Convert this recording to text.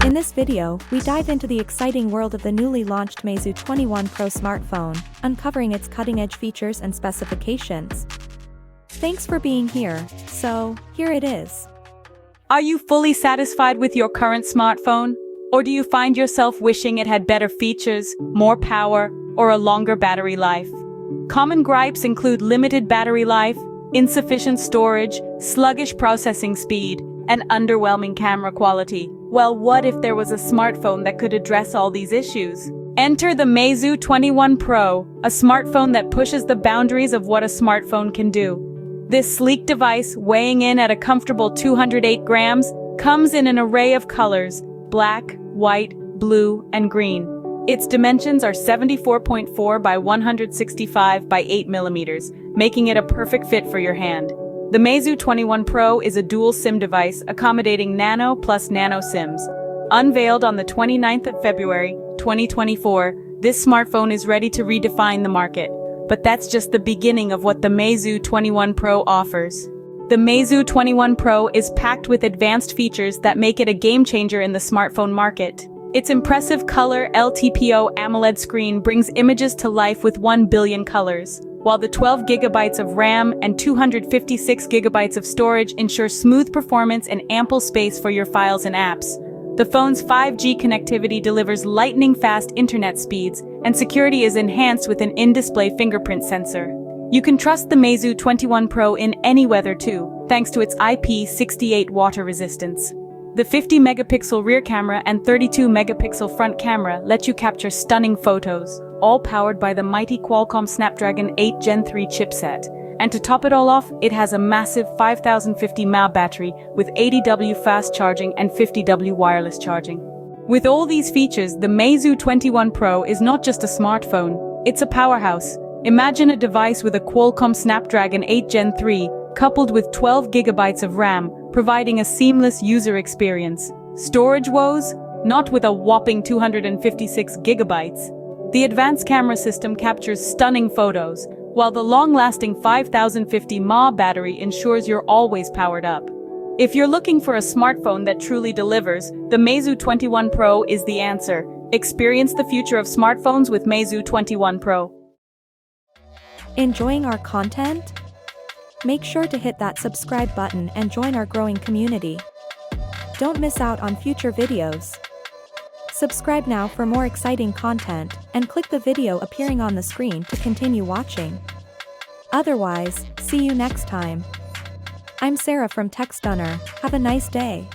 In this video, we dive into the exciting world of the newly launched Meizu 21 Pro smartphone, uncovering its cutting-edge features and specifications. Thanks for being here, so here it is. Are you fully satisfied with your current smartphone? Or do you find yourself wishing it had better features, more power, or a longer battery life? Common gripes include limited battery life, insufficient storage, sluggish processing speed, and underwhelming camera quality. Well, what if there was a smartphone that could address all these issues? Enter the Meizu 21 Pro, a smartphone that pushes the boundaries of what a smartphone can do. This sleek device, weighing in at a comfortable 208 grams, comes in an array of colors: black, white, blue, and green. Its dimensions are 74.4 by 165 by 8 millimeters, making it a perfect fit for your hand. The Meizu 21 Pro is a dual SIM device accommodating Nano plus Nano SIMs. Unveiled on the 29th of February, 2024, this smartphone is ready to redefine the market. But that's just the beginning of what the Meizu 21 Pro offers. The Meizu 21 Pro is packed with advanced features that make it a game-changer in the smartphone market. Its impressive color LTPO AMOLED screen brings images to life with 1 billion colors, while the 12 gigabytes of RAM and 256 gigabytes of storage ensure smooth performance and ample space for your files and apps. The phone's 5G connectivity delivers lightning-fast internet speeds, and security is enhanced with an in-display fingerprint sensor. You can trust the Meizu 21 Pro in any weather too, thanks to its IP68 water resistance. The 50-megapixel rear camera and 32-megapixel front camera let you capture stunning photos, all powered by the mighty Qualcomm Snapdragon 8 Gen 3 chipset. And to top it all off, it has a massive 5050 mAh battery with 80W fast charging and 50W wireless charging. With all these features, the Meizu 21 Pro is not just a smartphone, it's a powerhouse. Imagine a device with a Qualcomm Snapdragon 8 Gen 3, coupled with 12 gigabytes of RAM, providing a seamless user experience. Storage woes? Not with a whopping 256 gigabytes. The advanced camera system captures stunning photos, while the long-lasting 5050 mAh battery ensures you're always powered up. If you're looking for a smartphone that truly delivers, the Meizu 21 Pro is the answer. Experience the future of smartphones with Meizu 21 Pro. Enjoying our content? Make sure to hit that subscribe button and join our growing community. Don't miss out on future videos. Subscribe now for more exciting content, and click the video appearing on the screen to continue watching. Otherwise, see you next time. I'm Sarah from TechStunner. Have a nice day.